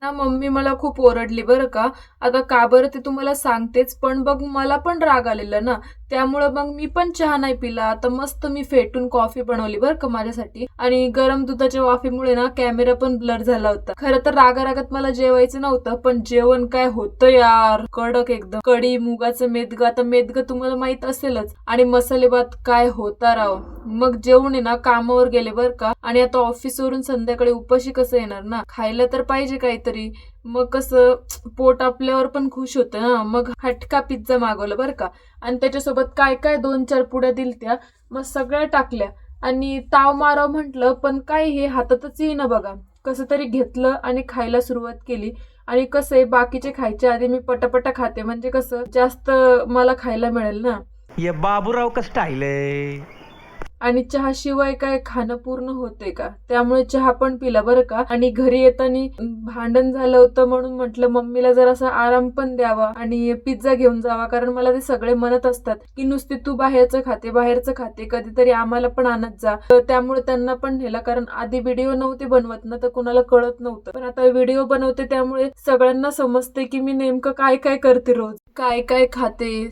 ना मम्मी मला खूप ओरडली बरं का. आता का बरं ते तुम्हाला सांगतेच, पण बघ मला पण राग आलेला ना, त्यामुळं मग मी पण चहा नाही पिला. आता मस्त मी फेटून कॉफी बनवली बरं का माझ्यासाठी आणि गरम दुधाच्या वाफेमुळे ना कॅमेरा पण ब्लर झाला होता. खरं तर रागारागात मला जेवायचं नव्हतं, पण जेवण काय होतं यार, कडक एकदम. कढी, मुगाचं मेदगं, आता मेदगं तुम्हाला माहित असेलच, आणि मसाले भात काय होता राव. मग जेवून आहे ना कामावर गेले बरं का, आणि आता ऑफिसवरून संध्याकाळी उपाशी कसं येणार ना, खायला तर पाहिजे काहीतरी. मग कसं पोट आपल्यावर पण खुश होतं ना, मग हटका पिझ्झा मागवला बरं का, आणि त्याच्यासोबत काय काय 2-4 पुड्या दिलत्या, मग सगळ्या टाकल्या आणि ताव मारावं म्हटलं, पण काय हे हातातच येईना बघा. कसं तरी घेतलं आणि खायला सुरुवात केली. आणि कसं आहे, बाकीचे खायच्या आधी मी पटापटा खाते, म्हणजे कसं जास्त मला खायला मिळेल ना. ये बाबूराव का स्टाईल आहे. आणि चहाशिवाय काय खाणं पूर्ण होते का, त्यामुळे चहा पण पिला बरं का. आणि घरी येताना भांडण झालं होतं, म्हणून म्हटलं मम्मीला जरासा आराम पण द्यावा आणि पिझ्झा घेऊन जावा, कारण मला ते सगळे म्हणत असतात की नुसती तू बाहेरचं खाते, कधीतरी आम्हाला पण आणत जा. तर त्यामुळे त्यांना पण नेला, कारण आधी व्हिडिओ नव्हते बनवत ना, तर कुणाला कळत नव्हतं, पण आता व्हिडिओ बनवते त्यामुळे सगळ्यांना समजते की मी नेमकं काय काय करते, रोज काय काय खाते.